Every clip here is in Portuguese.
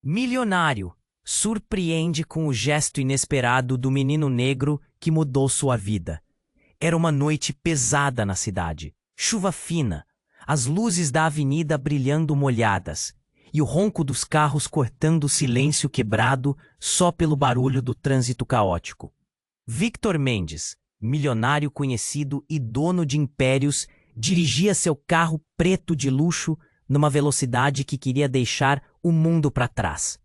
Milionário surpreende com o gesto inesperado do menino negro que mudou sua vida. Era uma noite pesada na cidade, chuva fina, as luzes da avenida brilhando molhadas e o ronco dos carros cortando o silêncio quebrado só pelo barulho do trânsito caótico. Victor Mendes, milionário conhecido e dono de impérios, dirigia seu carro preto de luxo numa velocidade que queria deixar o mundo para trás.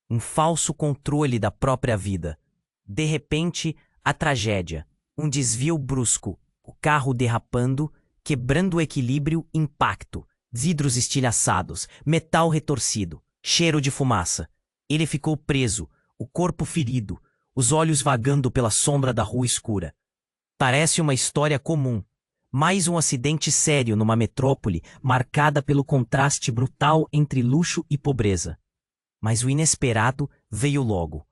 Um falso controle da própria vida. De repente, a tragédia. Um desvio brusco, o carro derrapando, quebrando o equilíbrio, impacto. Vidros estilhaçados, metal retorcido, cheiro de fumaça. Ele ficou preso, o corpo ferido, os olhos vagando pela sombra da rua escura. Parece uma história comum. Mais um acidente sério numa metrópole marcada pelo contraste brutal entre luxo e pobreza. Mas o inesperado veio logo.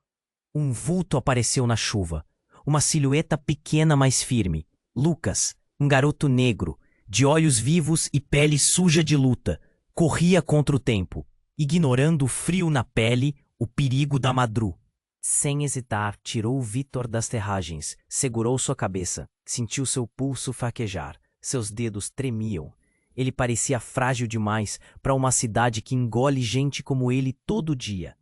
Um vulto apareceu na chuva. Uma silhueta pequena, mas firme. Lucas, um garoto negro, de olhos vivos e pele suja de luta, corria contra o tempo, ignorando o frio na pele, o perigo da madru. Sem hesitar, tirou Victor das terragens, segurou sua cabeça, sentiu seu pulso fraquejar, seus dedos tremiam. Ele parecia frágil demais para uma cidade que engole gente como ele todo dia.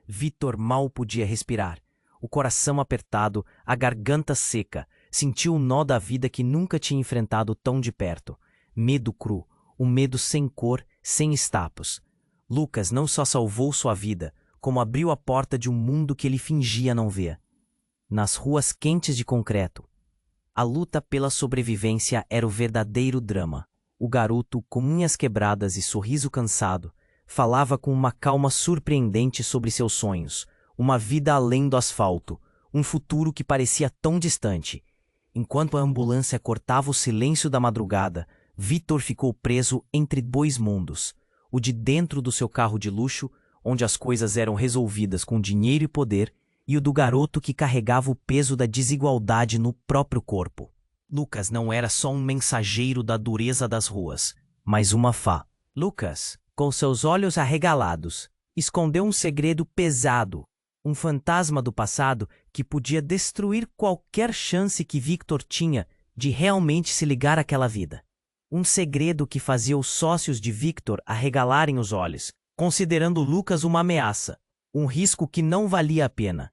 Victor mal podia respirar. O coração apertado, a garganta seca, sentiu o nó da vida que nunca tinha enfrentado tão de perto. Medo cru, um medo sem cor, sem estapos. Lucas não só salvou sua vida, como abriu a porta de um mundo que ele fingia não ver. Nas ruas quentes de concreto, a luta pela sobrevivência era o verdadeiro drama. O garoto, com unhas quebradas e sorriso cansado, falava com uma calma surpreendente sobre seus sonhos, uma vida além do asfalto, um futuro que parecia tão distante. Enquanto a ambulância cortava o silêncio da madrugada, Victor ficou preso entre dois mundos. O de dentro do seu carro de luxo, onde as coisas eram resolvidas com dinheiro e poder, e o do garoto que carregava o peso da desigualdade no próprio corpo. Lucas não era só um mensageiro da dureza das ruas, mas uma fá. Lucas, com seus olhos arregalados, escondeu um segredo pesado, um fantasma do passado que podia destruir qualquer chance que Victor tinha de realmente se ligar àquela vida. Um segredo que fazia os sócios de Victor arregalarem os olhos, considerando Lucas uma ameaça, um risco que não valia a pena.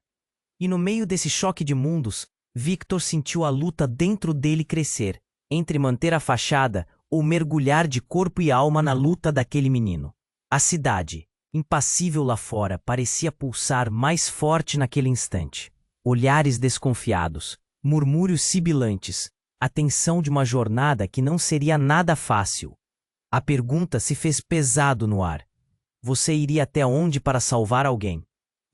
E no meio desse choque de mundos, Victor sentiu a luta dentro dele crescer, entre manter a fachada ou mergulhar de corpo e alma na luta daquele menino. A cidade, impassível lá fora, parecia pulsar mais forte naquele instante. Olhares desconfiados, murmúrios sibilantes, a tensão de uma jornada que não seria nada fácil. A pergunta se fez pesado no ar. Você iria até onde para salvar alguém?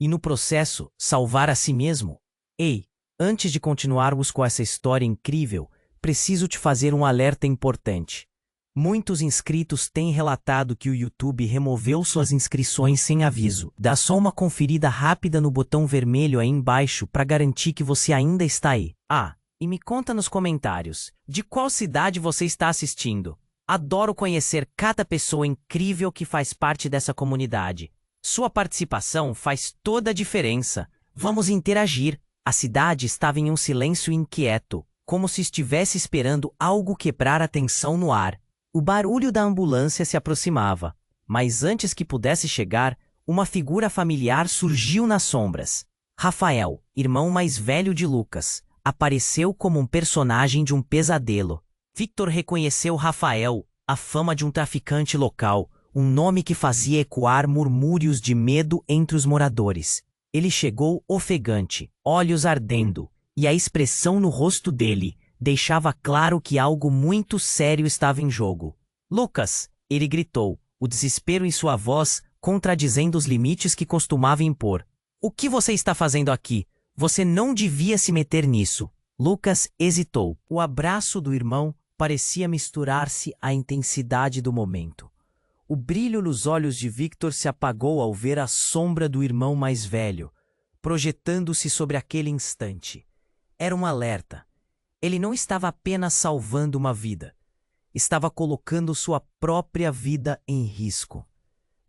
E no processo, salvar a si mesmo? Ei, antes de continuarmos com essa história incrível, preciso te fazer um alerta importante. Muitos inscritos têm relatado que o YouTube removeu suas inscrições sem aviso. Dá só uma conferida rápida no botão vermelho aí embaixo para garantir que você ainda está aí. Ah, e me conta nos comentários, de qual cidade você está assistindo? Adoro conhecer cada pessoa incrível que faz parte dessa comunidade. Sua participação faz toda a diferença. Vamos interagir. A cidade estava em um silêncio inquieto, como se estivesse esperando algo quebrar a tensão no ar. O barulho da ambulância se aproximava, mas antes que pudesse chegar, uma figura familiar surgiu nas sombras. Rafael, irmão mais velho de Lucas, apareceu como um personagem de um pesadelo. Victor reconheceu Rafael, a fama de um traficante local, um nome que fazia ecoar murmúrios de medo entre os moradores. Ele chegou ofegante, olhos ardendo, e a expressão no rosto dele deixava claro que algo muito sério estava em jogo. Lucas, ele gritou, o desespero em sua voz contradizendo os limites que costumava impor. O que você está fazendo aqui? Você não devia se meter nisso. Lucas hesitou. O abraço do irmão parecia misturar-se à intensidade do momento. O brilho nos olhos de Victor se apagou ao ver a sombra do irmão mais velho, projetando-se sobre aquele instante. Era um alerta. Ele não estava apenas salvando uma vida. Estava colocando sua própria vida em risco.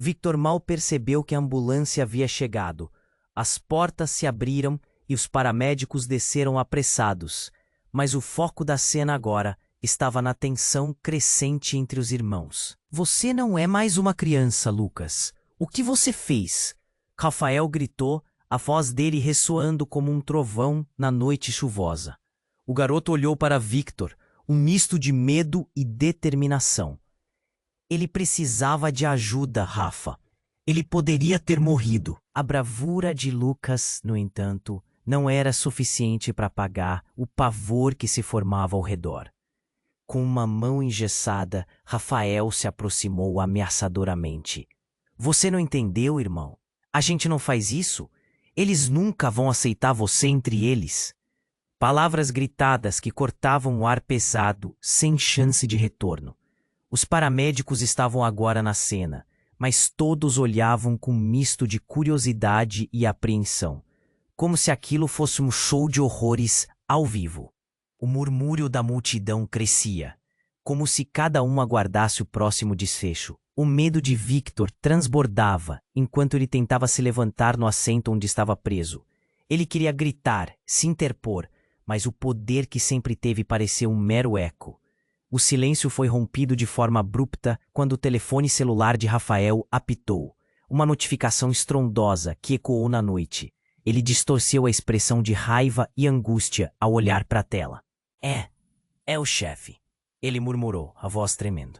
Victor mal percebeu que a ambulância havia chegado. As portas se abriram e os paramédicos desceram apressados. Mas o foco da cena agora estava na tensão crescente entre os irmãos. Você não é mais uma criança, Lucas. O que você fez? Rafael gritou, a voz dele ressoando como um trovão na noite chuvosa. O garoto olhou para Victor, um misto de medo e determinação. Ele precisava de ajuda, Rafa. Ele poderia ter morrido. A bravura de Lucas, no entanto, não era suficiente para apagar o pavor que se formava ao redor. Com uma mão engessada, Rafael se aproximou ameaçadoramente. Você não entendeu, irmão? A gente não faz isso. Eles nunca vão aceitar você entre eles. Palavras gritadas que cortavam o ar pesado, sem chance de retorno. Os paramédicos estavam agora na cena, mas todos olhavam com um misto de curiosidade e apreensão, como se aquilo fosse um show de horrores ao vivo. O murmúrio da multidão crescia, como se cada um aguardasse o próximo desfecho. O medo de Victor transbordava enquanto ele tentava se levantar no assento onde estava preso. Ele queria gritar, se interpor, mas o poder que sempre teve pareceu um mero eco. O silêncio foi rompido de forma abrupta quando o telefone celular de Rafael apitou. Uma notificação estrondosa que ecoou na noite. Ele distorceu a expressão de raiva e angústia ao olhar para a tela. É o chefe, ele murmurou, a voz tremendo.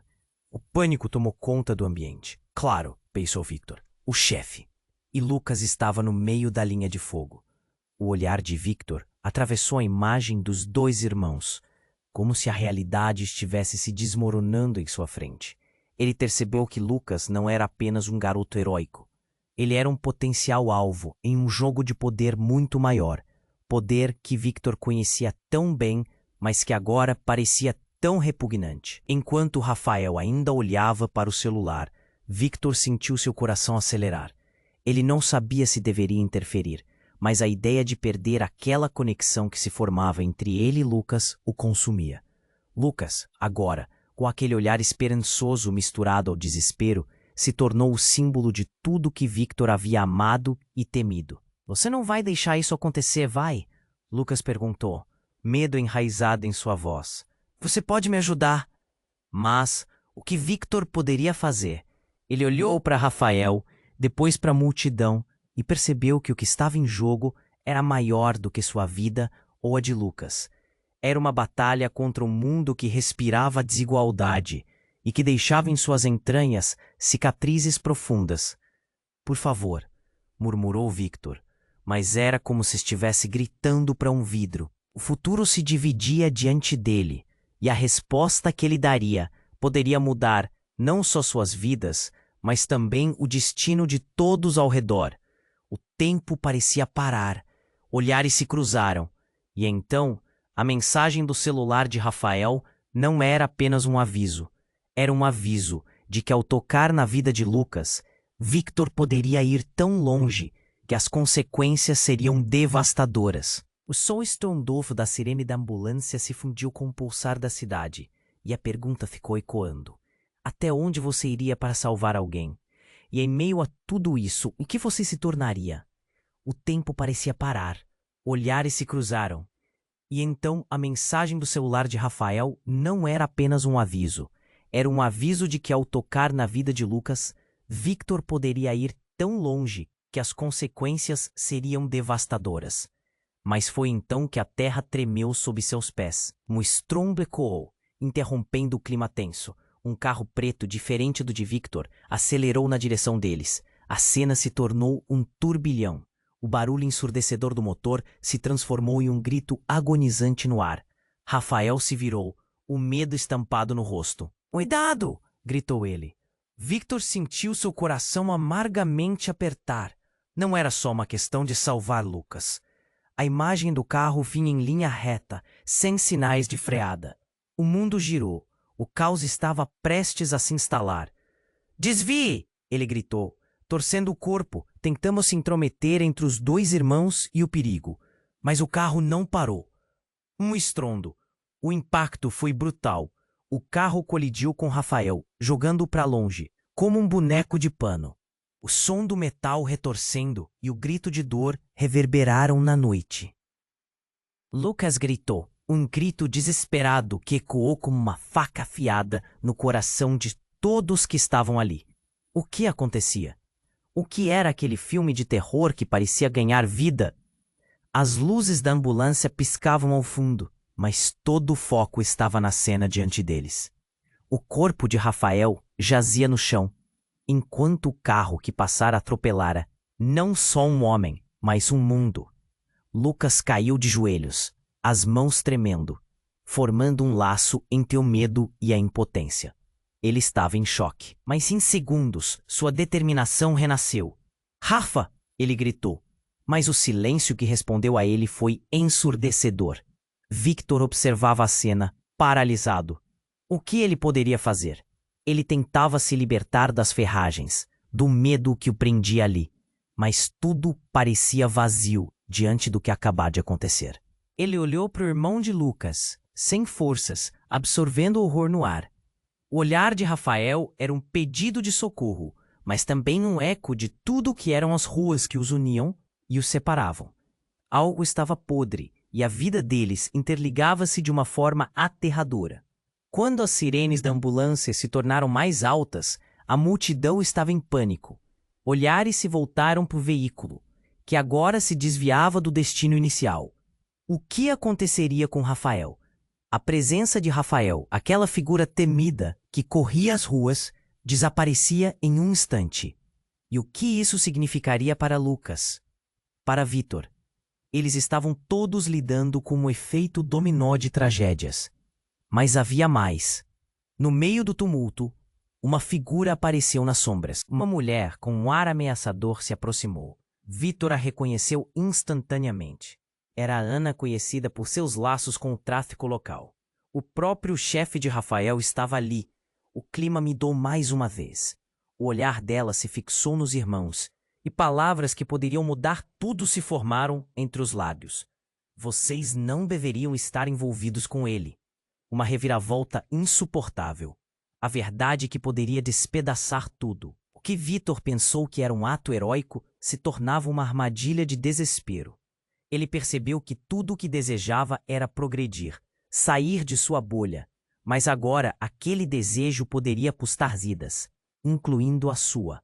O pânico tomou conta do ambiente. Claro, pensou Victor, o chefe. E Lucas estava no meio da linha de fogo. O olhar de Victor atravessou a imagem dos dois irmãos, como se a realidade estivesse se desmoronando em sua frente. Ele percebeu que Lucas não era apenas um garoto heróico. Ele era um potencial alvo em um jogo de poder muito maior. Poder que Victor conhecia tão bem, mas que agora parecia tão repugnante. Enquanto Rafael ainda olhava para o celular, Victor sentiu seu coração acelerar. Ele não sabia se deveria interferir, mas a ideia de perder aquela conexão que se formava entre ele e Lucas o consumia. Lucas, agora, com aquele olhar esperançoso misturado ao desespero, se tornou o símbolo de tudo que Victor havia amado e temido. Você não vai deixar isso acontecer, vai? Lucas perguntou, medo enraizado em sua voz. Você pode me ajudar? Mas o que Victor poderia fazer? Ele olhou para Rafael, depois para a multidão e percebeu que o que estava em jogo era maior do que sua vida ou a de Lucas. Era uma batalha contra um mundo que respirava desigualdade e que deixava em suas entranhas cicatrizes profundas. Por favor, murmurou Victor, mas era como se estivesse gritando para um vidro. O futuro se dividia diante dele, e a resposta que ele daria poderia mudar não só suas vidas, mas também o destino de todos ao redor. O tempo parecia parar, olhares se cruzaram, e então a mensagem do celular de Rafael não era apenas um aviso. Era um aviso de que ao tocar na vida de Lucas, Victor poderia ir tão longe que as consequências seriam devastadoras. O som estrondoso da sirene da ambulância se fundiu com o pulsar da cidade, e a pergunta ficou ecoando. Até onde você iria para salvar alguém? E em meio a tudo isso, o que você se tornaria? O tempo parecia parar. Olhares se cruzaram. E então a mensagem do celular de Rafael não era apenas um aviso. Era um aviso de que ao tocar na vida de Lucas, Victor poderia ir tão longe que as consequências seriam devastadoras. Mas foi então que a terra tremeu sob seus pés. Um estrondo ecoou, interrompendo o clima tenso. Um carro preto, diferente do de Victor, acelerou na direção deles. A cena se tornou um turbilhão. O barulho ensurdecedor do motor se transformou em um grito agonizante no ar. Rafael se virou, o medo estampado no rosto. "Cuidado!" gritou ele. Victor sentiu seu coração amargamente apertar. Não era só uma questão de salvar Lucas. A imagem do carro vinha em linha reta, sem sinais de freada. O mundo girou. O caos estava prestes a se instalar. "Desvie!" ele gritou, torcendo o corpo. Tentamos se intrometer entre os dois irmãos e o perigo, mas o carro não parou. Um estrondo. O impacto foi brutal. O carro colidiu com Rafael, jogando-o para longe, como um boneco de pano. O som do metal retorcendo e o grito de dor reverberaram na noite. Lucas gritou, um grito desesperado que ecoou como uma faca afiada no coração de todos que estavam ali. O que acontecia? O que era aquele filme de terror que parecia ganhar vida? As luzes da ambulância piscavam ao fundo, mas todo o foco estava na cena diante deles. O corpo de Rafael jazia no chão, enquanto o carro que passara atropelara não só um homem, mas um mundo. Lucas caiu de joelhos, as mãos tremendo, formando um laço entre o medo e a impotência. Ele estava em choque, mas em segundos sua determinação renasceu. "Rafa!" ele gritou, mas o silêncio que respondeu a ele foi ensurdecedor. Victor observava a cena, paralisado. O que ele poderia fazer? Ele tentava se libertar das ferragens, do medo que o prendia ali, mas tudo parecia vazio diante do que acabara de acontecer. Ele olhou para o irmão de Lucas, sem forças, absorvendo o horror no ar. O olhar de Rafael era um pedido de socorro, mas também um eco de tudo que eram as ruas que os uniam e os separavam. Algo estava podre e a vida deles interligava-se de uma forma aterradora. Quando as sirenes da ambulância se tornaram mais altas, a multidão estava em pânico. Olhares se voltaram para o veículo, que agora se desviava do destino inicial. O que aconteceria com Rafael? A presença de Rafael, aquela figura temida que corria as ruas, desaparecia em um instante. E o que isso significaria para Lucas? Para Victor? Eles estavam todos lidando com um efeito dominó de tragédias. Mas havia mais. No meio do tumulto, uma figura apareceu nas sombras. Uma mulher com um ar ameaçador se aproximou. Victor a reconheceu instantaneamente. Era a Ana, conhecida por seus laços com o tráfico local. O próprio chefe de Rafael estava ali. O clima mudou mais uma vez. O olhar dela se fixou nos irmãos, e palavras que poderiam mudar tudo se formaram entre os lábios. Vocês não deveriam estar envolvidos com ele. Uma reviravolta insuportável. A verdade que poderia despedaçar tudo. O que Victor pensou que era um ato heróico se tornava uma armadilha de desespero. Ele percebeu que tudo o que desejava era progredir, sair de sua bolha, mas agora aquele desejo poderia custar vidas, incluindo a sua.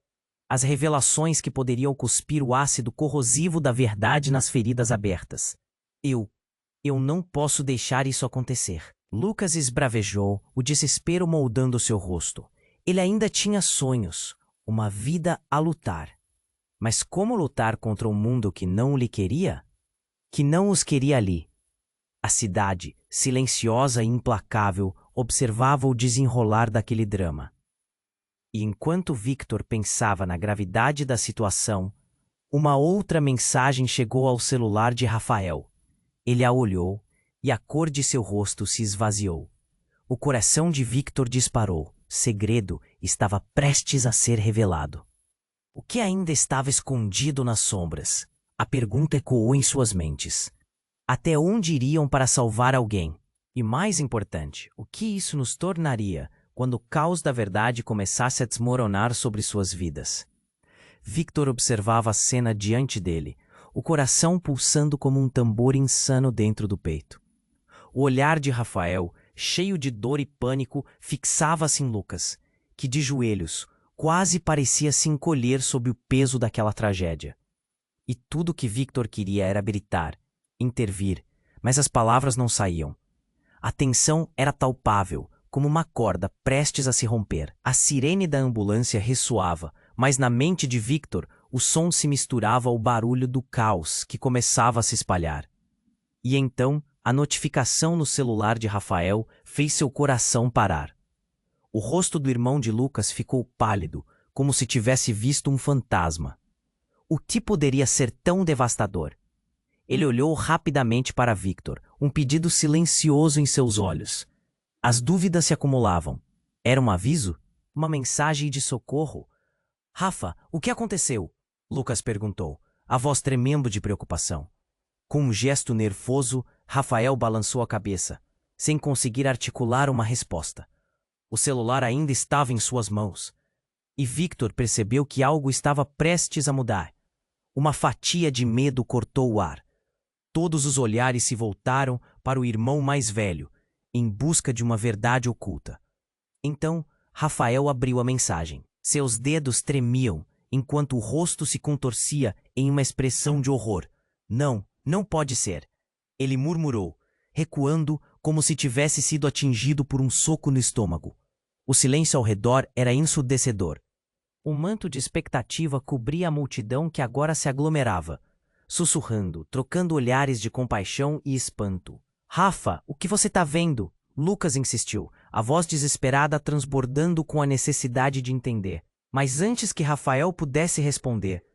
As revelações que poderiam cuspir o ácido corrosivo da verdade nas feridas abertas. Eu não posso deixar isso acontecer. Lucas esbravejou, o desespero moldando seu rosto. Ele ainda tinha sonhos, uma vida a lutar. Mas como lutar contra um mundo que não lhe queria? Que não os queria ali. A cidade, silenciosa e implacável, observava o desenrolar daquele drama. E enquanto Victor pensava na gravidade da situação, uma outra mensagem chegou ao celular de Rafael. Ele a olhou e a cor de seu rosto se esvaziou. O coração de Victor disparou. Segredo estava prestes a ser revelado. O que ainda estava escondido nas sombras? A pergunta ecoou em suas mentes. Até onde iriam para salvar alguém? E mais importante, o que isso nos tornaria quando o caos da verdade começasse a desmoronar sobre suas vidas? Victor observava a cena diante dele, o coração pulsando como um tambor insano dentro do peito. O olhar de Rafael, cheio de dor e pânico, fixava-se em Lucas, que de joelhos quase parecia se encolher sob o peso daquela tragédia. E tudo que Victor queria era gritar, intervir, mas as palavras não saíam. A tensão era palpável, como uma corda prestes a se romper. A sirene da ambulância ressoava, mas na mente de Victor o som se misturava ao barulho do caos que começava a se espalhar. E então, a notificação no celular de Rafael fez seu coração parar. O rosto do irmão de Lucas ficou pálido, como se tivesse visto um fantasma. O que poderia ser tão devastador? Ele olhou rapidamente para Victor, um pedido silencioso em seus olhos. As dúvidas se acumulavam. Era um aviso? Uma mensagem de socorro? "Rafa, o que aconteceu?" Lucas perguntou, a voz tremendo de preocupação. Com um gesto nervoso, Rafael balançou a cabeça, sem conseguir articular uma resposta. O celular ainda estava em suas mãos. E Victor percebeu que algo estava prestes a mudar. Uma fatia de medo cortou o ar. Todos os olhares se voltaram para o irmão mais velho, em busca de uma verdade oculta. Então, Rafael abriu a mensagem. Seus dedos tremiam, enquanto o rosto se contorcia em uma expressão de horror. Não, não pode ser. Ele murmurou, recuando como se tivesse sido atingido por um soco no estômago. O silêncio ao redor era ensurdecedor. Um manto de expectativa cobria a multidão que agora se aglomerava, sussurrando, trocando olhares de compaixão e espanto. Rafa, o que você tá vendo? Lucas insistiu, a voz desesperada transbordando com a necessidade de entender. Mas antes que Rafael pudesse responder,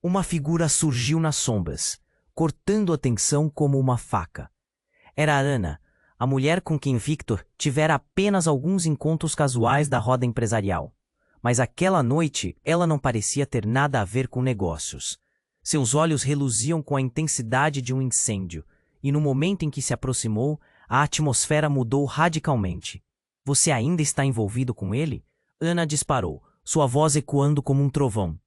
uma figura surgiu nas sombras, cortando a tensão como uma faca. Era Ana, a mulher com quem Victor tivera apenas alguns encontros casuais da roda empresarial. Mas aquela noite ela não parecia ter nada a ver com negócios. Seus olhos reluziam com a intensidade de um incêndio, e no momento em que se aproximou, a atmosfera mudou radicalmente. Você ainda está envolvido com ele? Ana disparou, sua voz ecoando como um trovão.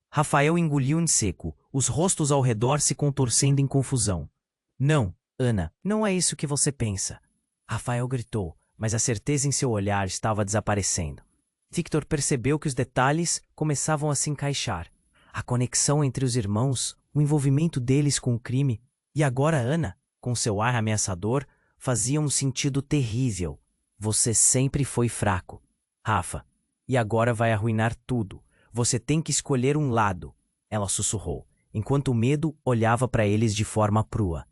Rafael engoliu em seco, os rostos ao redor se contorcendo em confusão. Não, Ana, não é isso que você pensa. Rafael gritou, mas a certeza em seu olhar estava desaparecendo. Victor percebeu que os detalhes começavam a se encaixar. A conexão entre os irmãos, o envolvimento deles com o crime, e agora Ana, com seu ar ameaçador, fazia um sentido terrível. Você sempre foi fraco, Rafa, e agora vai arruinar tudo. Você tem que escolher um lado, ela sussurrou, enquanto o medo olhava para eles de forma crua.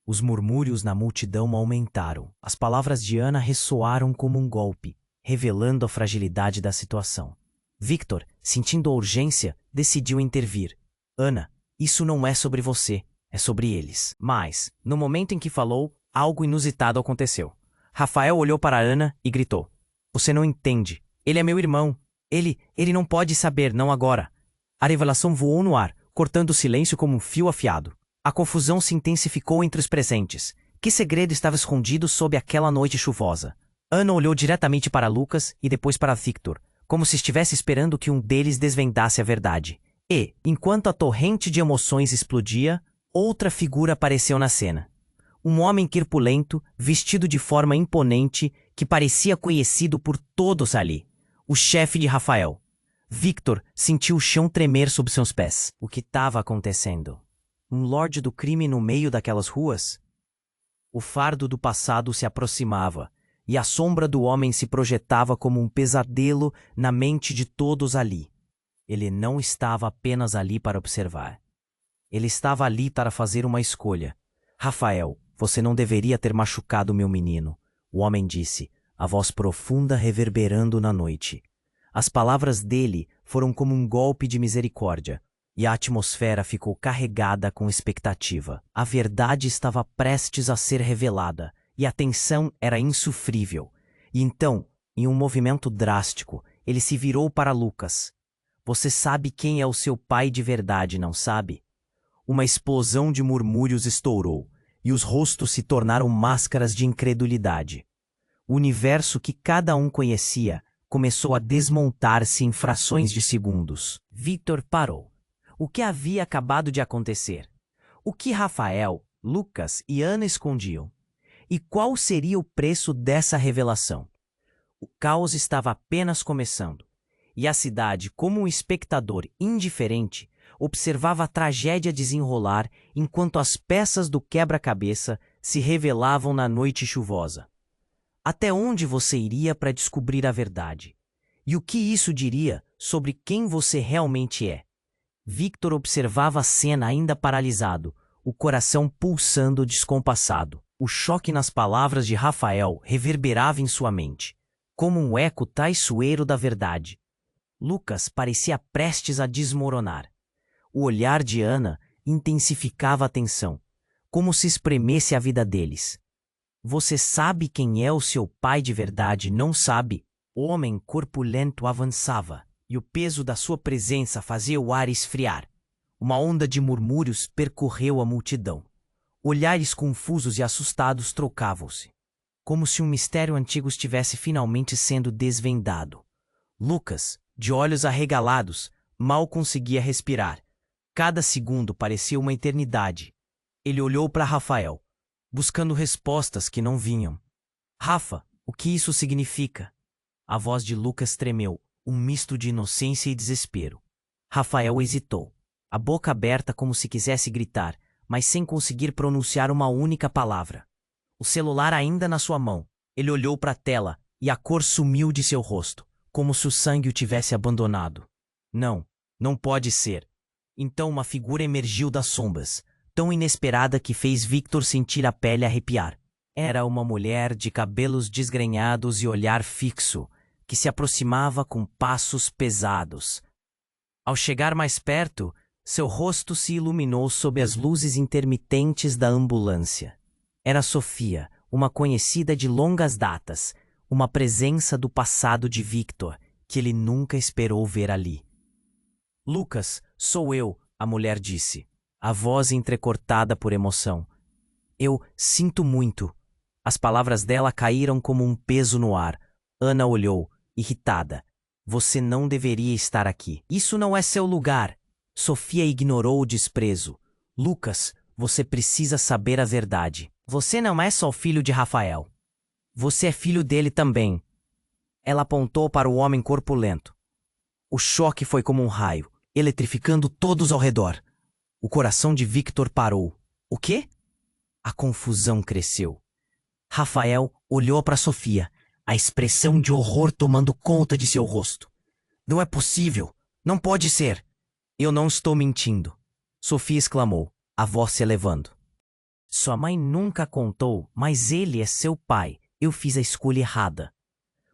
Os murmúrios na multidão aumentaram. As palavras de Ana ressoaram como um golpe, revelando a fragilidade da situação. Victor, sentindo a urgência, decidiu intervir. Ana, isso não é sobre você, é sobre eles. Mas, no momento em que falou, algo inusitado aconteceu. Rafael olhou para Ana e gritou. Você não entende. Ele é meu irmão. Ele não pode saber, não agora. A revelação voou no ar, cortando o silêncio como um fio afiado. A confusão se intensificou entre os presentes. Que segredo estava escondido sob aquela noite chuvosa? Ana olhou diretamente para Lucas e depois para Victor, como se estivesse esperando que um deles desvendasse a verdade. E, enquanto a torrente de emoções explodia, outra figura apareceu na cena. Um homem corpulento, vestido de forma imponente, que parecia conhecido por todos ali. O chefe de Rafael. Victor sentiu o chão tremer sob seus pés. O que estava acontecendo? Um lorde do crime no meio daquelas ruas? O fardo do passado se aproximava, e a sombra do homem se projetava como um pesadelo na mente de todos ali. Ele não estava apenas ali para observar. Ele estava ali para fazer uma escolha. Rafael, você não deveria ter machucado meu menino, o homem disse, a voz profunda reverberando na noite. As palavras dele foram como um golpe de misericórdia, e a atmosfera ficou carregada com expectativa. A verdade estava prestes a ser revelada, e a tensão era insofrível. E então, em um movimento drástico, ele se virou para Lucas. Você sabe quem é o seu pai de verdade, não sabe? Uma explosão de murmúrios estourou, e os rostos se tornaram máscaras de incredulidade. O universo que cada um conhecia começou a desmontar-se em frações de segundos. Victor parou. O que havia acabado de acontecer? O que Rafael, Lucas e Ana escondiam? E qual seria o preço dessa revelação? O caos estava apenas começando, e a cidade, como um espectador indiferente, observava a tragédia desenrolar enquanto as peças do quebra-cabeça se revelavam na noite chuvosa. Até onde você iria para descobrir a verdade? E o que isso diria sobre quem você realmente é? Victor observava a cena ainda paralisado, o coração pulsando descompassado. O choque nas palavras de Rafael reverberava em sua mente, como um eco traiçoeiro da verdade. Lucas parecia prestes a desmoronar. O olhar de Ana intensificava a tensão, como se espremesse a vida deles. Você sabe quem é o seu pai de verdade, não sabe? O homem corpulento avançava, e o peso da sua presença fazia o ar esfriar. Uma onda de murmúrios percorreu a multidão. Olhares confusos e assustados trocavam-se, como se um mistério antigo estivesse finalmente sendo desvendado. Lucas, de olhos arregalados, mal conseguia respirar. Cada segundo parecia uma eternidade. Ele olhou para Rafael, buscando respostas que não vinham. Rafa, o que isso significa? A voz de Lucas tremeu, um misto de inocência e desespero. Rafael hesitou, a boca aberta como se quisesse gritar, mas sem conseguir pronunciar uma única palavra. O celular ainda na sua mão. Ele olhou para a tela e a cor sumiu de seu rosto, como se o sangue o tivesse abandonado. Não, não pode ser. Então uma figura emergiu das sombras, tão inesperada que fez Victor sentir a pele arrepiar. Era uma mulher de cabelos desgrenhados e olhar fixo, que se aproximava com passos pesados. Ao chegar mais perto, seu rosto se iluminou sob as luzes intermitentes da ambulância. Era Sofia, uma conhecida de longas datas, uma presença do passado de Victor, que ele nunca esperou ver ali. Lucas, sou eu, a mulher disse, a voz entrecortada por emoção. Eu sinto muito. As palavras dela caíram como um peso no ar. Ana olhou, irritada. Você não deveria estar aqui. Isso não é seu lugar. Sofia ignorou o desprezo. Lucas, você precisa saber a verdade. Você não é só filho de Rafael. Você é filho dele também. Ela apontou para o homem corpulento. O choque foi como um raio, eletrificando todos ao redor. O coração de Victor parou. O quê? A confusão cresceu. Rafael olhou para Sofia, a expressão de horror tomando conta de seu rosto. Não é possível. Não pode ser. Eu não estou mentindo. Sofia exclamou, a voz se elevando. Sua mãe nunca contou, mas ele é seu pai. Eu fiz a escolha errada.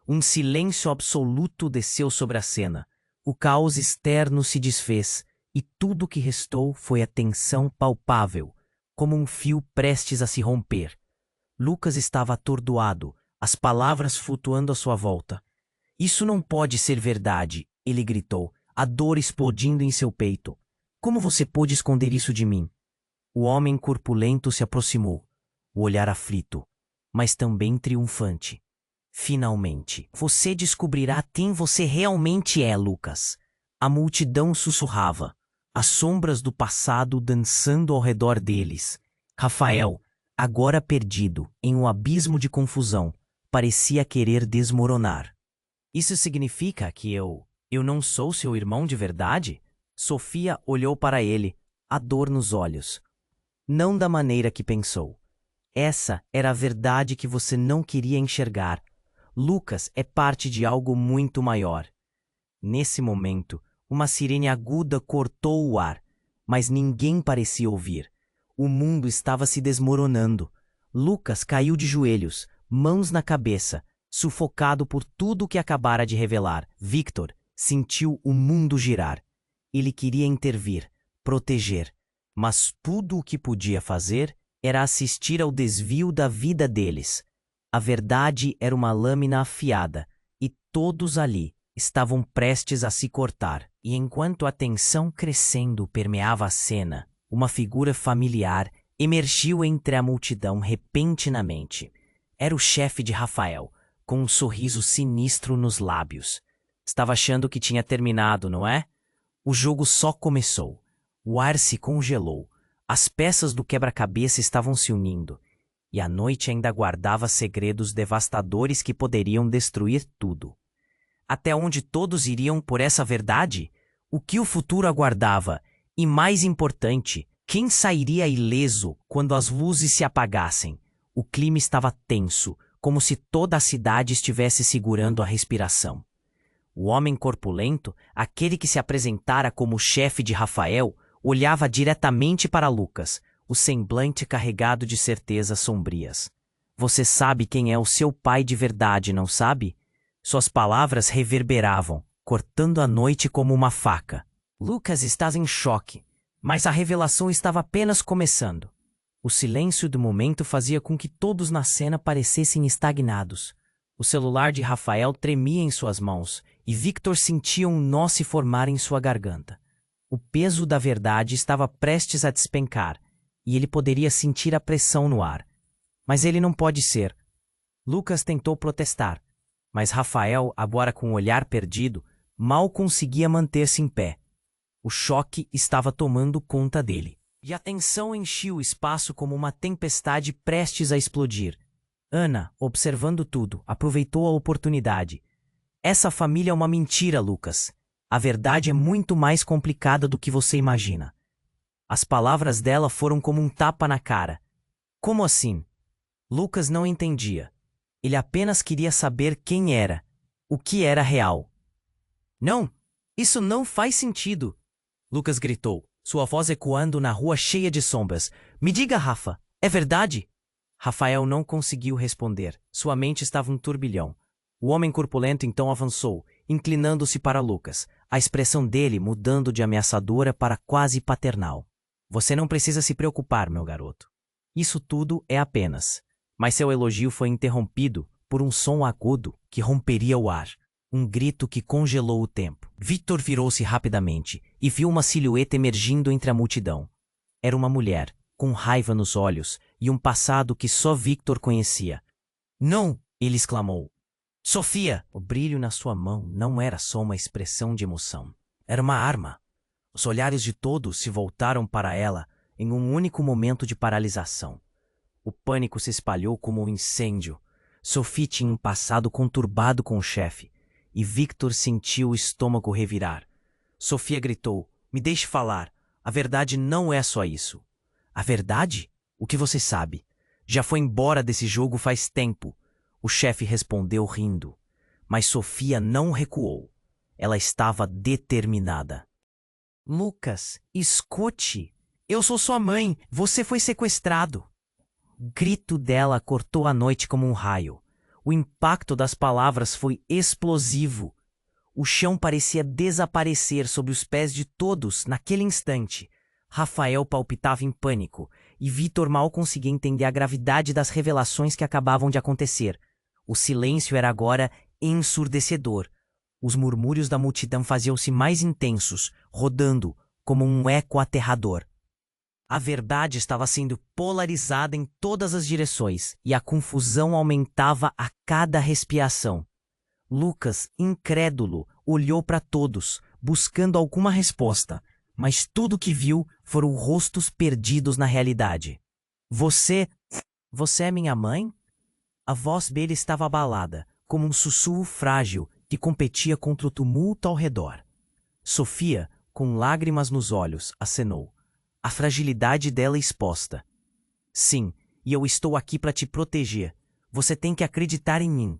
Um silêncio absoluto desceu sobre a cena. O caos externo se desfez, e tudo que restou foi a tensão palpável, como um fio prestes a se romper. Lucas estava atordoado, as palavras flutuando à sua volta. Isso não pode ser verdade, ele gritou, a dor explodindo em seu peito. Como você pôde esconder isso de mim? O homem corpulento se aproximou, o olhar aflito, mas também triunfante. Finalmente, você descobrirá quem você realmente é, Lucas. A multidão sussurrava, as sombras do passado dançando ao redor deles. Rafael, agora perdido em um abismo de confusão, parecia querer desmoronar. Isso significa que eu não sou seu irmão de verdade? Sofia olhou para ele, a dor nos olhos. Não da maneira que pensou. Essa era a verdade que você não queria enxergar. Lucas é parte de algo muito maior. Nesse momento, uma sirene aguda cortou o ar, mas ninguém parecia ouvir. O mundo estava se desmoronando. Lucas caiu de joelhos, mãos na cabeça, sufocado por tudo que acabara de revelar. Victor sentiu o mundo girar. Ele queria intervir, proteger, mas tudo o que podia fazer era assistir ao desvio da vida deles. A verdade era uma lâmina afiada, e todos ali estavam prestes a se cortar. E enquanto a tensão crescendo permeava a cena, uma figura familiar emergiu entre a multidão repentinamente. Era o chefe de Rafael, com um sorriso sinistro nos lábios. Estava achando que tinha terminado, não é? O jogo só começou. O ar se congelou. As peças do quebra-cabeça estavam se unindo. E a noite ainda guardava segredos devastadores que poderiam destruir tudo. Até onde todos iriam por essa verdade? O que o futuro aguardava? E mais importante, quem sairia ileso quando as luzes se apagassem? O clima estava tenso, como se toda a cidade estivesse segurando a respiração. O homem corpulento, aquele que se apresentara como chefe de Rafael, olhava diretamente para Lucas, o semblante carregado de certezas sombrias. Você sabe quem é o seu pai de verdade, não sabe? Suas palavras reverberavam, cortando a noite como uma faca. Lucas estava em choque, mas a revelação estava apenas começando. O silêncio do momento fazia com que todos na cena parecessem estagnados. O celular de Rafael tremia em suas mãos, e Victor sentia um nó se formar em sua garganta. O peso da verdade estava prestes a despencar, e ele poderia sentir a pressão no ar. Mas ele não pode ser. Lucas tentou protestar, mas Rafael, agora com o olhar perdido, Mal conseguia manter-se em pé. O choque estava tomando conta dele. E a tensão enchia o espaço como uma tempestade prestes a explodir. Ana, observando tudo, aproveitou a oportunidade. Essa família é uma mentira, Lucas. A verdade é muito mais complicada do que você imagina. As palavras dela foram como um tapa na cara. Como assim? Lucas não entendia. Ele apenas queria saber quem era, o que era real. Não, isso não faz sentido, Lucas gritou, sua voz ecoando na rua cheia de sombras. Me diga, Rafa, é verdade? Rafael não conseguiu responder. Sua mente estava um turbilhão. O homem corpulento então avançou, inclinando-se para Lucas, a expressão dele mudando de ameaçadora para quase paternal. Você não precisa se preocupar, meu garoto. Isso tudo é apenas. Mas seu elogio foi interrompido por um som agudo que romperia o ar. Um grito que congelou o tempo. Victor virou-se rapidamente e viu uma silhueta emergindo entre a multidão. Era uma mulher, com raiva nos olhos e um passado que só Victor conhecia. Não! Ele exclamou. Sofia! O brilho na sua mão não era só uma expressão de emoção. Era uma arma. Os olhares de todos se voltaram para ela em um único momento de paralisação. O pânico se espalhou como um incêndio. Sophie tinha um passado conturbado com o chefe, e Victor sentiu o estômago revirar. Sofia gritou, me deixe falar, a verdade não é só isso. A verdade? O que você sabe? Já foi embora desse jogo faz tempo. O chefe respondeu rindo, mas Sofia não recuou. Ela estava determinada. Lucas, escute, eu sou sua mãe, você foi sequestrado. O grito dela cortou a noite como um raio. O impacto das palavras foi explosivo. O chão parecia desaparecer sob os pés de todos naquele instante. Rafael palpitava em pânico, e Victor mal conseguia entender a gravidade das revelações que acabavam de acontecer. O silêncio era agora ensurdecedor. Os murmúrios da multidão faziam-se mais intensos, rodando como um eco aterrador. A verdade estava sendo polarizada em todas as direções e a confusão aumentava a cada respiração. Lucas, incrédulo, olhou para todos, buscando alguma resposta, mas tudo que viu foram rostos perdidos na realidade. Você é minha mãe? A voz dele estava abalada, como um sussurro frágil que competia contra o tumulto ao redor. Sofia, com lágrimas nos olhos, acenou. A fragilidade dela exposta. Sim, e eu estou aqui para te proteger. Você tem que acreditar em mim.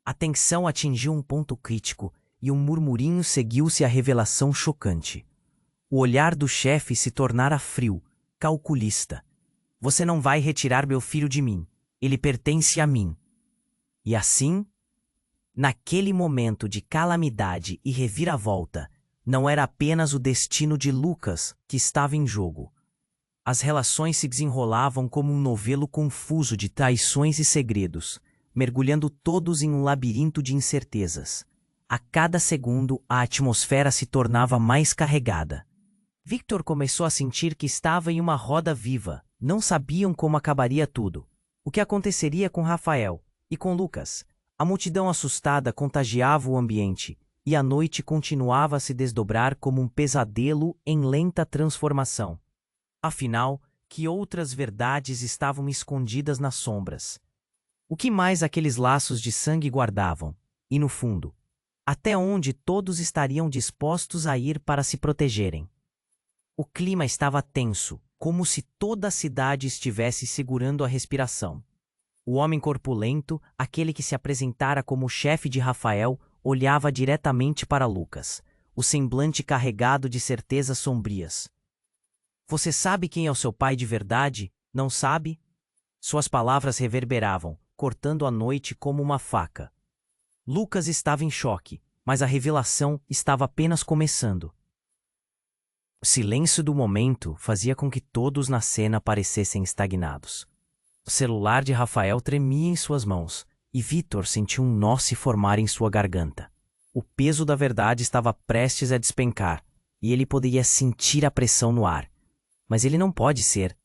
A tensão atingiu um ponto crítico e um murmurinho seguiu-se à revelação chocante. O olhar do chefe se tornara frio, calculista. Você não vai retirar meu filho de mim. Ele pertence a mim. E assim, naquele momento de calamidade e reviravolta, não era apenas o destino de Lucas que estava em jogo. As relações se desenrolavam como um novelo confuso de traições e segredos, mergulhando todos em um labirinto de incertezas. A cada segundo, a atmosfera se tornava mais carregada. Victor começou a sentir que estava em uma roda viva. Não sabiam como acabaria tudo. O que aconteceria com Rafael e com Lucas? A multidão assustada contagiava o ambiente, e a noite continuava a se desdobrar como um pesadelo em lenta transformação. Afinal, que outras verdades estavam escondidas nas sombras? O que mais aqueles laços de sangue guardavam? E no fundo, até onde todos estariam dispostos a ir para se protegerem? O clima estava tenso, como se toda a cidade estivesse segurando a respiração. O homem corpulento, aquele que se apresentara como o chefe de Rafael, olhava diretamente para Lucas, o semblante carregado de certezas sombrias. Você sabe quem é o seu pai de verdade, não sabe? Suas palavras reverberavam, cortando a noite como uma faca. Lucas estava em choque, mas a revelação estava apenas começando. O silêncio do momento fazia com que todos na cena parecessem estagnados. O celular de Rafael tremia em suas mãos, e Victor sentiu um nó se formar em sua garganta. O peso da verdade estava prestes a despencar, e ele poderia sentir a pressão no ar. Mas ele não pode ser.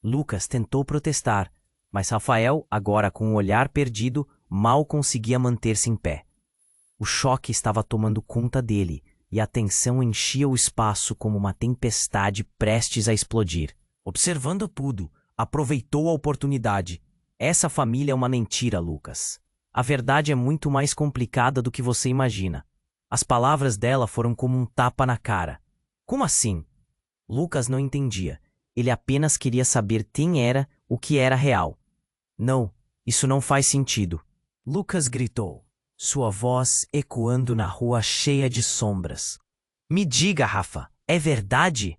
Lucas tentou protestar, mas Rafael, agora com o olhar perdido, mal conseguia manter-se em pé. O choque estava tomando conta dele, e a tensão enchia o espaço como uma tempestade prestes a explodir. Observando tudo, aproveitou a oportunidade. Essa família é uma mentira, Lucas. A verdade é muito mais complicada do que você imagina. As palavras dela foram como um tapa na cara. Como assim? Lucas não entendia. Ele apenas queria saber quem era, o que era real. Não, isso não faz sentido. Lucas gritou, sua voz ecoando na rua cheia de sombras. Me diga, Rafa, é verdade?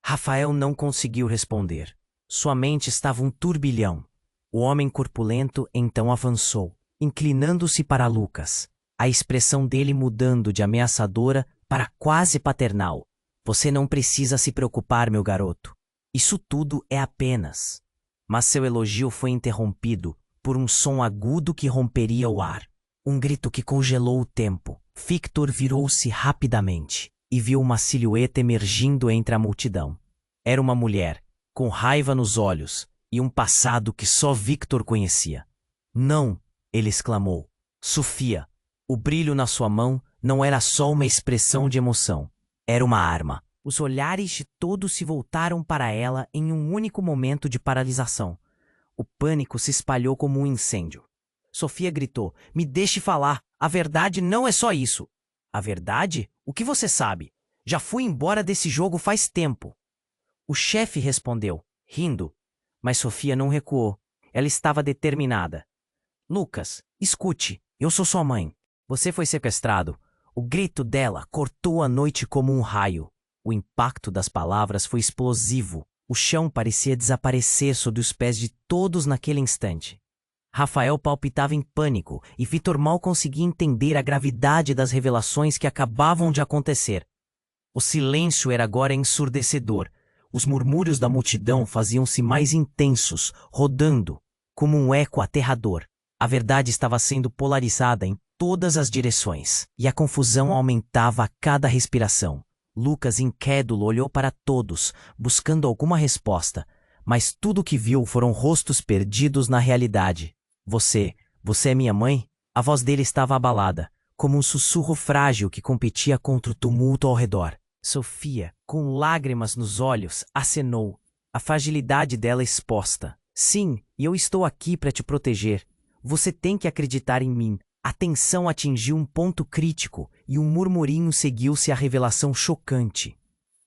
Rafael não conseguiu responder. Sua mente estava um turbilhão. O homem corpulento então avançou, inclinando-se para Lucas, a expressão dele mudando de ameaçadora para quase paternal. Você não precisa se preocupar, meu garoto. Isso tudo é apenas... Mas seu elogio foi interrompido por um som agudo que romperia o ar. Um grito que congelou o tempo. Victor virou-se rapidamente e viu uma silhueta emergindo entre a multidão. Era uma mulher, com raiva nos olhos e um passado que só Victor conhecia. Não, ele exclamou. Sofia, o brilho na sua mão não era só uma expressão de emoção. Era uma arma. Os olhares de todos se voltaram para ela em um único momento de paralisação. O pânico se espalhou como um incêndio. Sofia gritou, me deixe falar, a verdade não é só isso. A verdade? O que você sabe? Já fui embora desse jogo faz tempo. O chefe respondeu, rindo, mas Sofia não recuou. Ela estava determinada. Lucas, escute, eu sou sua mãe. Você foi sequestrado. O grito dela cortou a noite como um raio. O impacto das palavras foi explosivo. O chão parecia desaparecer sob os pés de todos naquele instante. Rafael palpitava em pânico e Vitor mal conseguia entender a gravidade das revelações que acabavam de acontecer. O silêncio era agora ensurdecedor. Os murmúrios da multidão faziam-se mais intensos, rodando, como um eco aterrador. A verdade estava sendo polarizada em todas as direções, e a confusão aumentava a cada respiração. Lucas, incrédulo, olhou para todos, buscando alguma resposta, mas tudo o que viu foram rostos perdidos na realidade. Você é minha mãe? A voz dele estava abalada, como um sussurro frágil que competia contra o tumulto ao redor. Sofia, com lágrimas nos olhos, acenou, a fragilidade dela exposta. Sim, e eu estou aqui para te proteger. Você tem que acreditar em mim. A tensão atingiu um ponto crítico e um murmurinho seguiu-se à revelação chocante.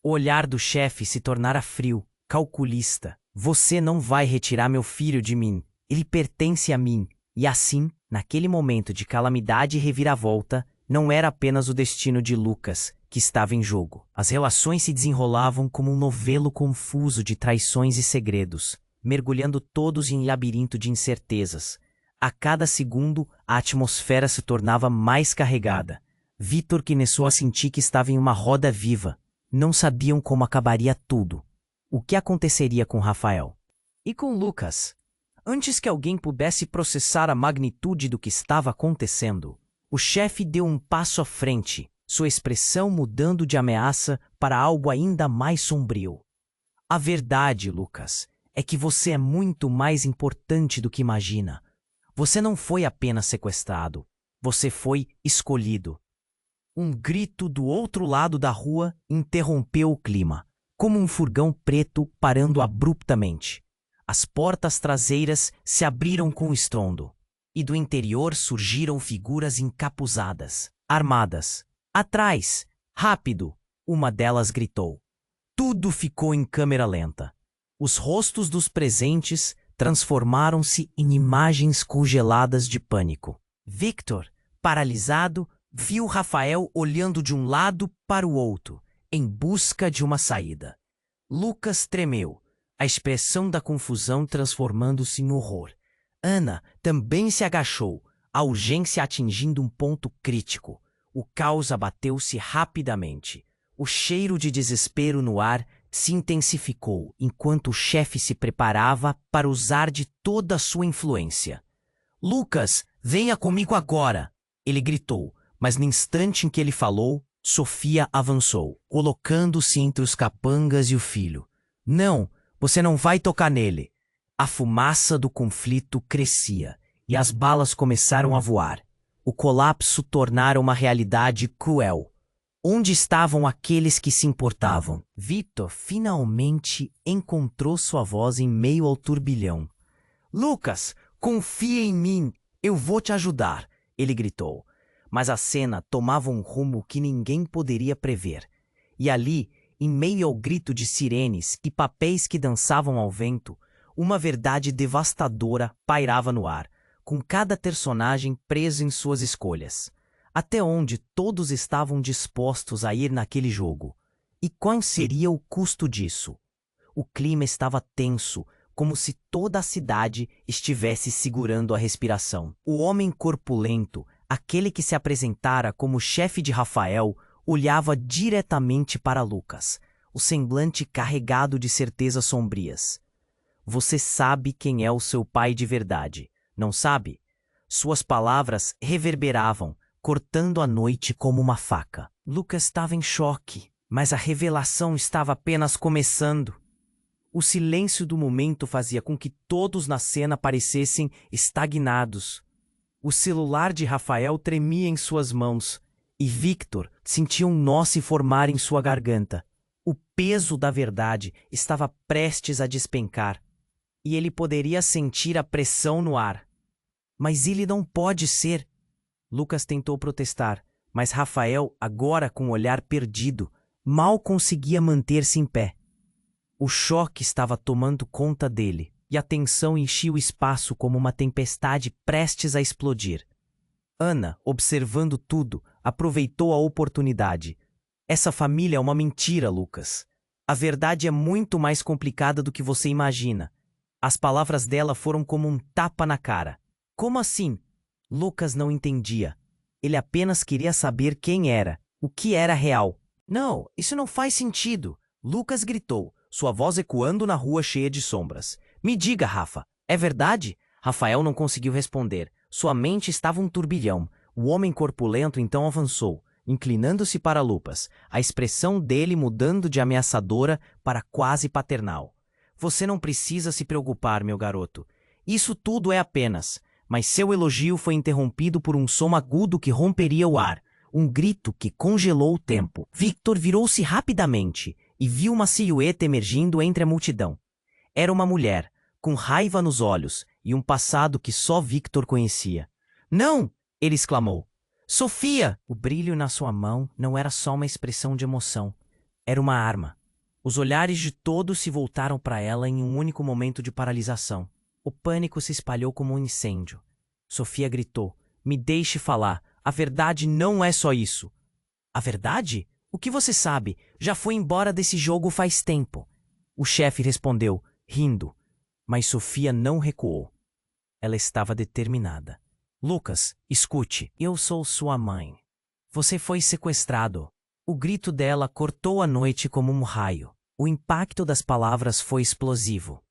O olhar do chefe se tornara frio, calculista. Você não vai retirar meu filho de mim. Ele pertence a mim. E assim, naquele momento de calamidade e reviravolta, não era apenas o destino de Lucas que estava em jogo. As relações se desenrolavam como um novelo confuso de traições e segredos, mergulhando todos em labirinto de incertezas. A cada segundo, a atmosfera se tornava mais carregada. Vitor começou a sentir que estava em uma roda viva. Não sabiam como acabaria tudo. O que aconteceria com Rafael? E com Lucas? Antes que alguém pudesse processar a magnitude do que estava acontecendo, o chefe deu um passo à frente, sua expressão mudando de ameaça para algo ainda mais sombrio. A verdade, Lucas, é que você é muito mais importante do que imagina. Você não foi apenas sequestrado, você foi escolhido. Um grito do outro lado da rua interrompeu o clima, como um furgão preto parando abruptamente. As portas traseiras se abriram com estrondo, e do interior surgiram figuras encapuzadas, armadas. Atrás! Rápido! Uma delas gritou. Tudo ficou em câmera lenta. Os rostos dos presentes transformaram-se em imagens congeladas de pânico. Victor, paralisado, viu Rafael olhando de um lado para o outro, em busca de uma saída. Lucas tremeu, a expressão da confusão transformando-se em horror. Ana também se agachou, a urgência atingindo um ponto crítico. O caos abateu-se rapidamente. O cheiro de desespero no ar se intensificou enquanto o chefe se preparava para usar de toda a sua influência. Lucas, venha comigo agora! Ele gritou, mas no instante em que ele falou, Sofia avançou, colocando-se entre os capangas e o filho. Não, você não vai tocar nele. A fumaça do conflito crescia e as balas começaram a voar. o colapso tornara uma realidade cruel. Onde estavam aqueles que se importavam? Victor finalmente encontrou sua voz em meio ao turbilhão. Lucas, confia em mim, eu vou te ajudar, ele gritou. Mas a cena tomava um rumo que ninguém poderia prever. E ali, em meio ao grito de sirenes e papéis que dançavam ao vento, uma verdade devastadora pairava no ar, com cada personagem preso em suas escolhas. Até onde todos estavam dispostos a ir naquele jogo? E qual seria o custo disso? O clima estava tenso, como se toda a cidade estivesse segurando a respiração. O homem corpulento, aquele que se apresentara como chefe de Rafael, olhava diretamente para Lucas, o semblante carregado de certezas sombrias. Você sabe quem é o seu pai de verdade, não sabe? Suas palavras reverberavam, cortando a noite como uma faca. Lucas estava em choque, mas a revelação estava apenas começando. O silêncio do momento fazia com que todos na cena parecessem estagnados. O celular de Rafael tremia em suas mãos, e Victor sentia um nó se formar em sua garganta. O peso da verdade estava prestes a despencar, e ele poderia sentir a pressão no ar. Mas ele não pode ser. Lucas tentou protestar, mas Rafael, agora com o olhar perdido, mal conseguia manter-se em pé. O choque estava tomando conta dele, e a tensão enchia o espaço como uma tempestade prestes a explodir. Ana, observando tudo, aproveitou a oportunidade. Essa família é uma mentira, Lucas. A verdade é muito mais complicada do que você imagina. As palavras dela foram como um tapa na cara. Como assim? Lucas não entendia. Ele apenas queria saber quem era, o que era real. Não, isso não faz sentido, Lucas gritou, sua voz ecoando na rua cheia de sombras. Me diga, Rafa, é verdade? Rafael não conseguiu responder. Sua mente estava um turbilhão. O homem corpulento então avançou, inclinando-se para Lucas, a expressão dele mudando de ameaçadora para quase paternal. Você não precisa se preocupar, meu garoto. Isso tudo é apenas... Mas seu elogio foi interrompido por um som agudo que romperia o ar, um grito que congelou o tempo. Victor virou-se rapidamente e viu uma silhueta emergindo entre a multidão. Era uma mulher, com raiva nos olhos e um passado que só Victor conhecia. Não! Ele exclamou. Sofia! O brilho na sua mão não era só uma expressão de emoção. Era uma arma. Os olhares de todos se voltaram para ela em um único momento de paralisação. O pânico se espalhou como um incêndio. Sofia gritou. Me deixe falar. A verdade não é só isso. A verdade? O que você sabe? Já foi embora desse jogo faz tempo. O chefe respondeu, rindo. Mas Sofia não recuou. Ela estava determinada. Lucas, escute. Eu sou sua mãe. Você foi sequestrado. O grito dela cortou a noite como um raio. O impacto das palavras foi explosivo.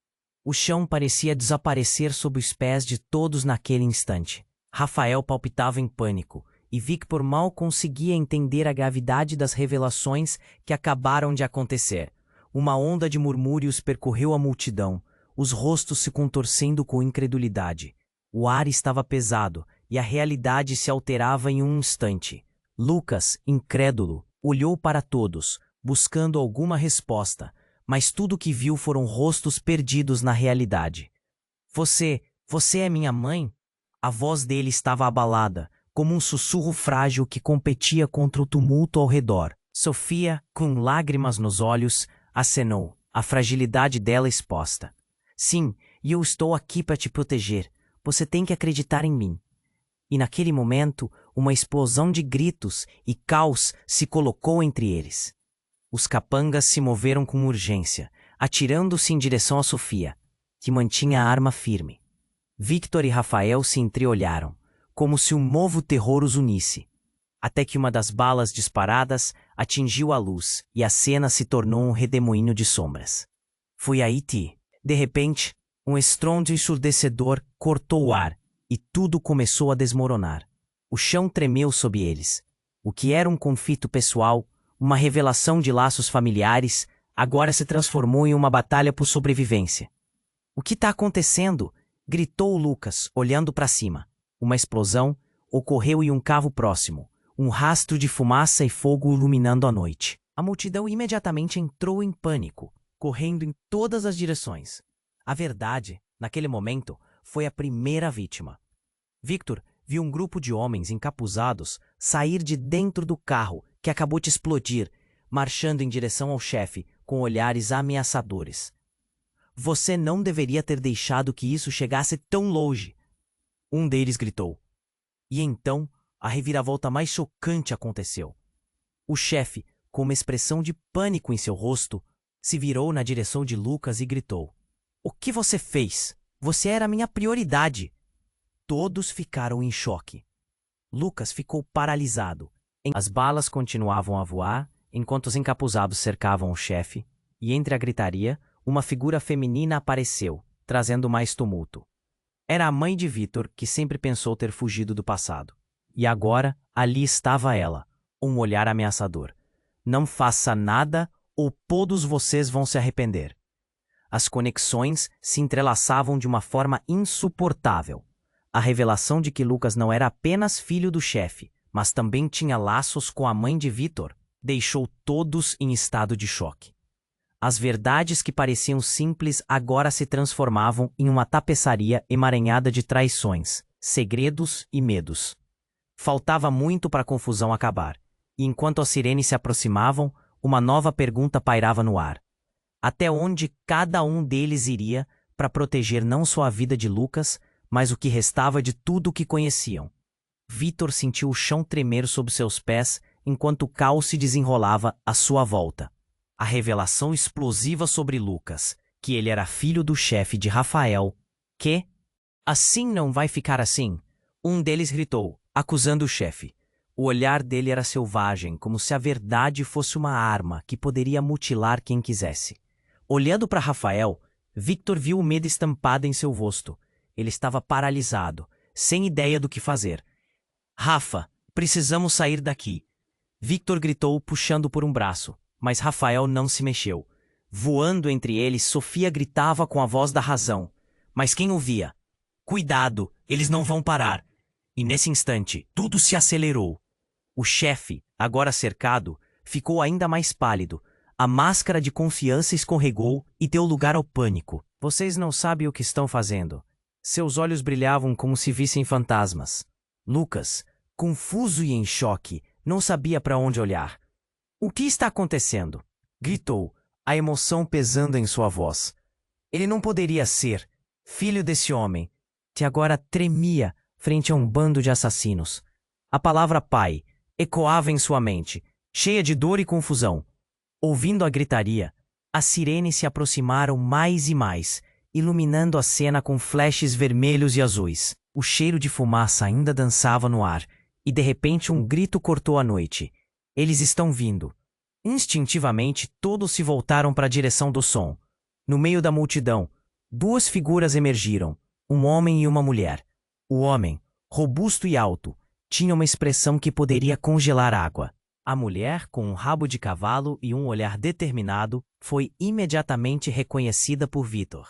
O chão parecia desaparecer sob os pés de todos naquele instante. Rafael palpitava em pânico, e Victor mal conseguia entender a gravidade das revelações que acabaram de acontecer. Uma onda de murmúrios percorreu a multidão, os rostos se contorcendo com incredulidade. O ar estava pesado, e a realidade se alterava em um instante. Lucas, incrédulo, olhou para todos, buscando alguma resposta, mas tudo o que viu foram rostos perdidos na realidade. Você é minha mãe? A voz dele estava abalada, como um sussurro frágil que competia contra o tumulto ao redor. Sofia, com lágrimas nos olhos, acenou, a fragilidade dela exposta. Sim, e eu estou aqui para te proteger. Você tem que acreditar em mim. E naquele momento, uma explosão de gritos e caos se colocou entre eles. Os capangas se moveram com urgência, atirando-se em direção a Sofia, que mantinha a arma firme. Victor e Rafael se entreolharam, como se um novo terror os unisse, até que uma das balas disparadas atingiu a luz e a cena se tornou um redemoinho de sombras. Foi aí que, de repente, um estrondo ensurdecedor cortou o ar e tudo começou a desmoronar. O chão tremeu sob eles. O que era um conflito pessoal, uma revelação de laços familiares, agora se transformou em uma batalha por sobrevivência. O que está acontecendo? Gritou Lucas, olhando para cima. Uma explosão, ocorreu em um cavo próximo, um rastro de fumaça e fogo iluminando a noite. A multidão imediatamente entrou em pânico, correndo em todas as direções. A verdade, naquele momento, foi a primeira vítima. Victor viu um grupo de homens encapuzados sair de dentro do carro que acabou de explodir, marchando em direção ao chefe com olhares ameaçadores. Você não deveria ter deixado que isso chegasse tão longe, um deles gritou. E então, a reviravolta mais chocante aconteceu. O chefe, com uma expressão de pânico em seu rosto, se virou na direção de Lucas e gritou: "O que você fez? Você era minha prioridade!" Todos ficaram em choque. Lucas ficou paralisado. As balas continuavam a voar, enquanto os encapuzados cercavam o chefe, e entre a gritaria, uma figura feminina apareceu, trazendo mais tumulto. Era a mãe de Victor, que sempre pensou ter fugido do passado. E agora, ali estava ela, um olhar ameaçador. "Não faça nada ou todos vocês vão se arrepender." As conexões se entrelaçavam de uma forma insuportável. A revelação de que Lucas não era apenas filho do chefe, mas também tinha laços com a mãe de Victor, deixou todos em estado de choque. As verdades que pareciam simples agora se transformavam em uma tapeçaria emaranhada de traições, segredos e medos. Faltava muito para a confusão acabar, e enquanto as sirenes se aproximavam, uma nova pergunta pairava no ar. Até onde cada um deles iria para proteger não só a vida de Lucas, mas o que restava de tudo o que conheciam? Victor sentiu o chão tremer sob seus pés enquanto o caos se desenrolava à sua volta. A revelação explosiva sobre Lucas, que ele era filho do chefe de Rafael, que... "Assim não vai ficar assim", um deles gritou, acusando o chefe. O olhar dele era selvagem, como se a verdade fosse uma arma que poderia mutilar quem quisesse. Olhando para Rafael, Victor viu o medo estampado em seu rosto. Ele estava paralisado, sem ideia do que fazer. "Rafa, precisamos sair daqui", Victor gritou, puxando por um braço, mas Rafael não se mexeu. Voando entre eles, Sofia gritava com a voz da razão. Mas quem ouvia? "Cuidado, eles não vão parar." E nesse instante, tudo se acelerou. O chefe, agora cercado, ficou ainda mais pálido. A máscara de confiança escorregou e deu lugar ao pânico. "Vocês não sabem o que estão fazendo." Seus olhos brilhavam como se vissem fantasmas. Lucas, confuso e em choque, não sabia para onde olhar. "O que está acontecendo?" gritou, a emoção pesando em sua voz. Ele não poderia ser filho desse homem, que agora tremia frente a um bando de assassinos. A palavra pai ecoava em sua mente, cheia de dor e confusão. Ouvindo a gritaria, as sirenes se aproximaram mais e mais, iluminando a cena com flashes vermelhos e azuis. O cheiro de fumaça ainda dançava no ar, e de repente um grito cortou a noite. "Eles estão vindo." Instintivamente, todos se voltaram para a direção do som. No meio da multidão, duas figuras emergiram, um homem e uma mulher. O homem, robusto e alto, tinha uma expressão que poderia congelar água. A mulher, com um rabo de cavalo e um olhar determinado, foi imediatamente reconhecida por Victor.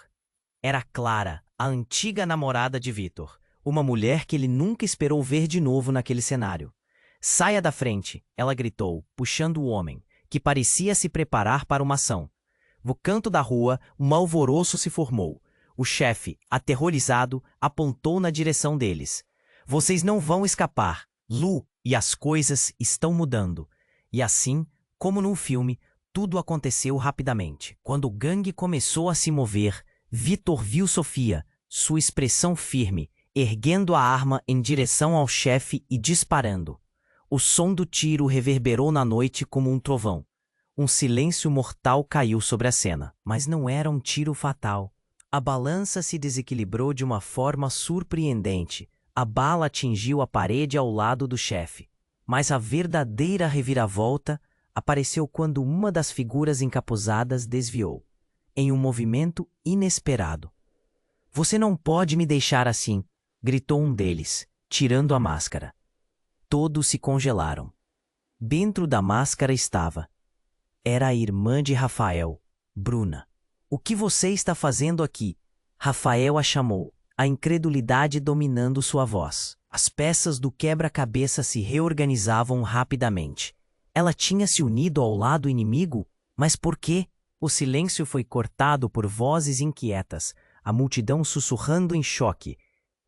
Era Clara, a antiga namorada de Victor, uma mulher que ele nunca esperou ver de novo naquele cenário. "Saia da frente", ela gritou, puxando o homem, que parecia se preparar para uma ação. No canto da rua, um alvoroço se formou. O chefe, aterrorizado, apontou na direção deles. "Vocês não vão escapar, Lu, e as coisas estão mudando." E assim, como num filme, tudo aconteceu rapidamente. Quando o gangue começou a se mover, Victor viu Sofia, sua expressão firme, erguendo a arma em direção ao chefe e disparando. O som do tiro reverberou na noite como um trovão. Um silêncio mortal caiu sobre a cena, mas não era um tiro fatal. A balança se desequilibrou de uma forma surpreendente. A bala atingiu a parede ao lado do chefe. Mas a verdadeira reviravolta apareceu quando uma das figuras encapuzadas desviou, em um movimento inesperado. "Você não pode me deixar assim", gritou um deles, tirando a máscara. Todos se congelaram. Dentro da máscara estava. Era a irmã de Rafael, Bruna. "O que você está fazendo aqui?" Rafael a chamou. a incredulidade dominando sua voz. As peças do quebra-cabeça se reorganizavam rapidamente. Ela tinha se unido ao lado inimigo? Mas por quê? O silêncio foi cortado por vozes inquietas, a multidão sussurrando em choque.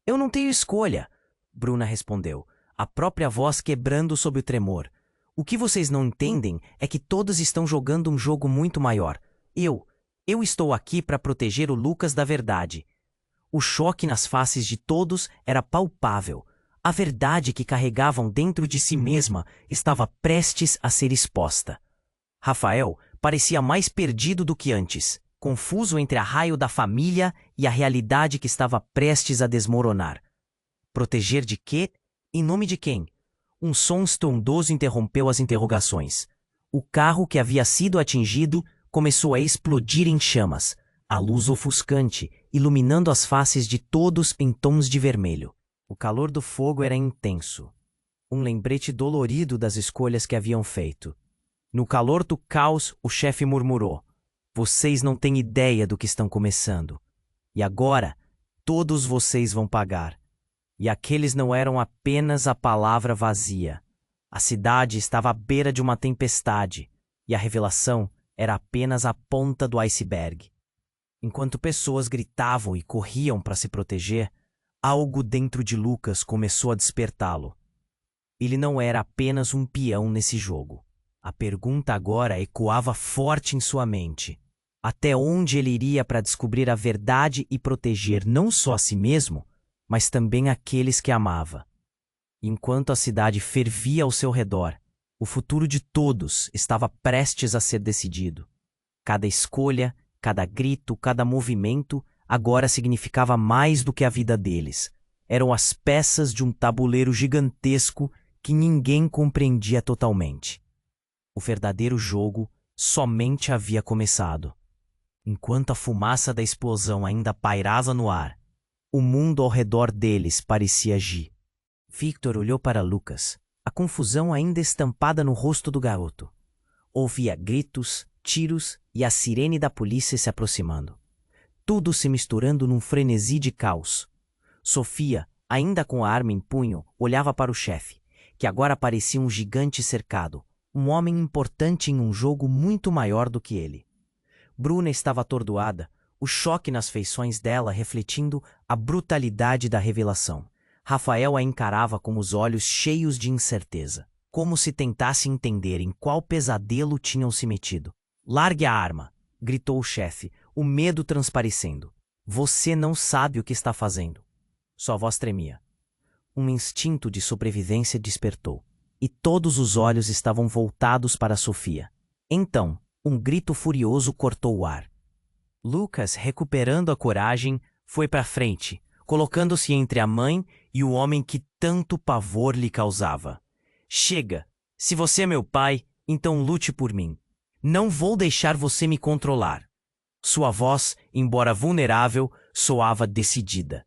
Eu não tenho escolha, Bruna respondeu, a própria voz quebrando sob o tremor. O que vocês não entendem é que todos estão jogando um jogo muito maior. Eu estou aqui para proteger o Lucas da verdade. O choque nas faces de todos era palpável. A verdade que carregavam dentro de si mesma estava prestes a ser exposta. Rafael parecia mais perdido do que antes, confuso entre a raio da família e a realidade que estava prestes a desmoronar. Proteger de quê? Em nome de quem? Um som estrondoso interrompeu as interrogações. O carro que havia sido atingido começou a explodir em chamas, a luz ofuscante, iluminando as faces de todos em tons de vermelho. O calor do fogo era intenso. Um lembrete dolorido das escolhas que haviam feito. No calor do caos, o chefe murmurou. Vocês não têm ideia do que estão começando. E agora, todos vocês vão pagar. E aqueles não eram apenas a palavra vazia. A cidade estava à beira de uma tempestade, e a revelação era apenas a ponta do iceberg. Enquanto pessoas gritavam e corriam para se proteger, algo dentro de Lucas começou a despertá-lo. Ele não era apenas um peão nesse jogo. A pergunta agora ecoava forte em sua mente. Até onde ele iria para descobrir a verdade e proteger não só a si mesmo, mas também aqueles que amava? Enquanto a cidade fervia ao seu redor, o futuro de todos estava prestes a ser decidido. Cada escolha, cada grito, cada movimento agora significava mais do que a vida deles. Eram as peças de um tabuleiro gigantesco que ninguém compreendia totalmente. O verdadeiro jogo somente havia começado. Enquanto a fumaça da explosão ainda pairava no ar, o mundo ao redor deles parecia agir. Victor olhou para Lucas, a confusão ainda estampada no rosto do garoto. Ouvia gritos, tiros e a sirene da polícia se aproximando. Tudo se misturando num frenesi de caos. Sofia, ainda com a arma em punho, olhava para o chefe, que agora parecia um gigante cercado, um homem importante em um jogo muito maior do que ele. Bruna estava atordoada, o choque nas feições dela refletindo a brutalidade da revelação. Rafael a encarava com os olhos cheios de incerteza, como se tentasse entender em qual pesadelo tinham se metido. Largue a arma, gritou o chefe, o medo transparecendo. Você não sabe o que está fazendo. Sua voz tremia. Um instinto de sobrevivência despertou, e todos os olhos estavam voltados para Sofia. Então, um grito furioso cortou o ar. Lucas, recuperando a coragem, foi para frente, colocando-se entre a mãe e o homem que tanto pavor lhe causava. Chega! Se você é meu pai, então lute por mim. Não vou deixar você me controlar. Sua voz, embora vulnerável, soava decidida.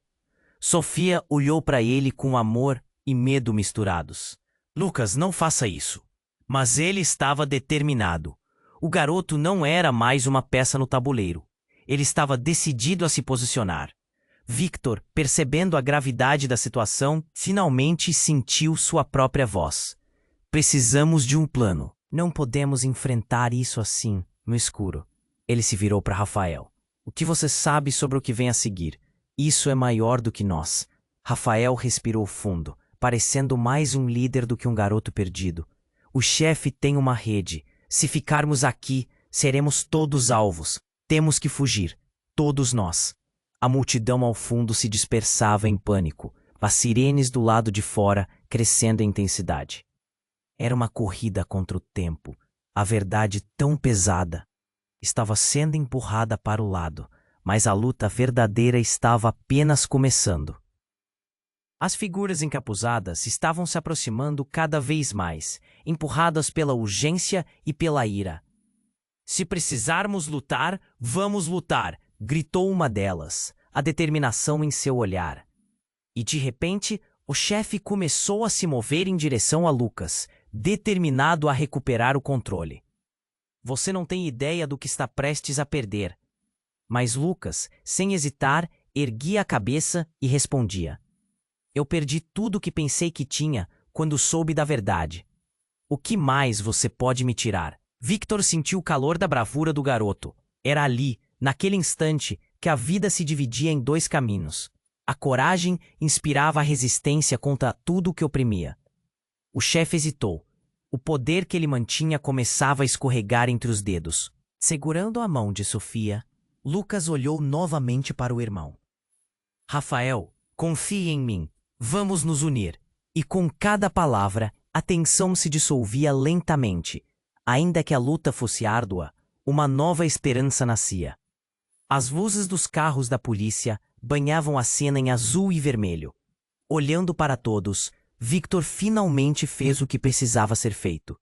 Sofia olhou para ele com amor e medo misturados. Lucas, não faça isso. Mas ele estava determinado. O garoto não era mais uma peça no tabuleiro. Ele estava decidido a se posicionar. Victor, percebendo a gravidade da situação, finalmente sentiu sua própria voz. Precisamos de um plano. Não podemos enfrentar isso assim, no escuro. Ele se virou para Rafael. O que você sabe sobre o que vem a seguir? Isso é maior do que nós. Rafael respirou fundo, parecendo mais um líder do que um garoto perdido. O chefe tem uma rede. Se ficarmos aqui, seremos todos alvos. Temos que fugir. Todos nós. A multidão ao fundo se dispersava em pânico, as sirenes do lado de fora crescendo em intensidade. Era uma corrida contra o tempo. A verdade tão pesada estava sendo empurrada para o lado, mas a luta verdadeira estava apenas começando. As figuras encapuzadas estavam se aproximando cada vez mais, empurradas pela urgência e pela ira. Se precisarmos lutar, vamos lutar, gritou uma delas, a determinação em seu olhar. E de repente, o chefe começou a se mover em direção a Lucas, determinado a recuperar o controle. Você não tem ideia do que está prestes a perder. Mas Lucas, sem hesitar, erguia a cabeça e respondia: Eu perdi tudo o que pensei que tinha quando soube da verdade. O que mais você pode me tirar? Victor sentiu o calor da bravura do garoto. Era ali, naquele instante, que a vida se dividia em dois caminhos. A coragem inspirava a resistência contra tudo o que oprimia. O chefe hesitou. O poder que ele mantinha começava a escorregar entre os dedos. Segurando a mão de Sofia, Lucas olhou novamente para o irmão. Rafael, confie em mim. Vamos nos unir. E com cada palavra, a tensão se dissolvia lentamente. Ainda que a luta fosse árdua, uma nova esperança nascia. As luzes dos carros da polícia banhavam a cena em azul e vermelho. Olhando para todos, Victor finalmente fez o que precisava ser feito.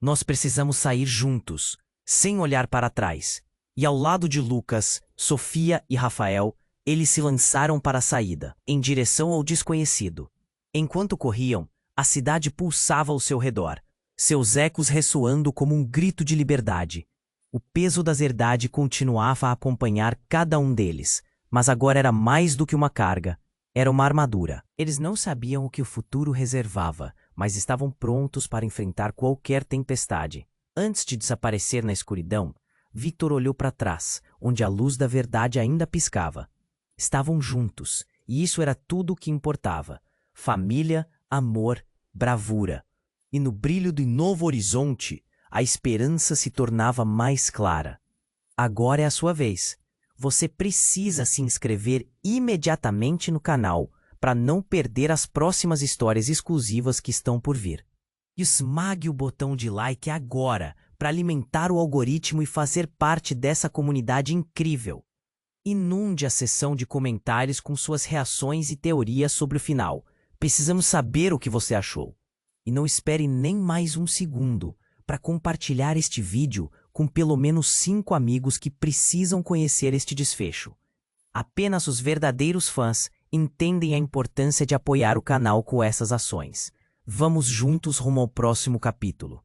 Nós precisamos sair juntos, sem olhar para trás. E ao lado de Lucas, Sofia e Rafael, eles se lançaram para a saída, em direção ao desconhecido. Enquanto corriam, a cidade pulsava ao seu redor, seus ecos ressoando como um grito de liberdade. O peso da verdade continuava a acompanhar cada um deles, mas agora era mais do que uma carga, era uma armadura. Eles não sabiam o que o futuro reservava, mas estavam prontos para enfrentar qualquer tempestade. Antes de desaparecer na escuridão, Victor olhou para trás, onde a luz da verdade ainda piscava. Estavam juntos, e isso era tudo o que importava. Família, amor, bravura. E no brilho do novo horizonte, a esperança se tornava mais clara. Agora é a sua vez. Você precisa se inscrever imediatamente no canal para não perder as próximas histórias exclusivas que estão por vir. Esmague o botão de like agora para alimentar o algoritmo e fazer parte dessa comunidade incrível. Inunde a seção de comentários com suas reações e teorias sobre o final. Precisamos saber o que você achou. E não espere nem mais um segundo para compartilhar este vídeo com pelo menos 5 amigos que precisam conhecer este desfecho. Apenas os verdadeiros fãs entendem a importância de apoiar o canal com essas ações. Vamos juntos rumo ao próximo capítulo.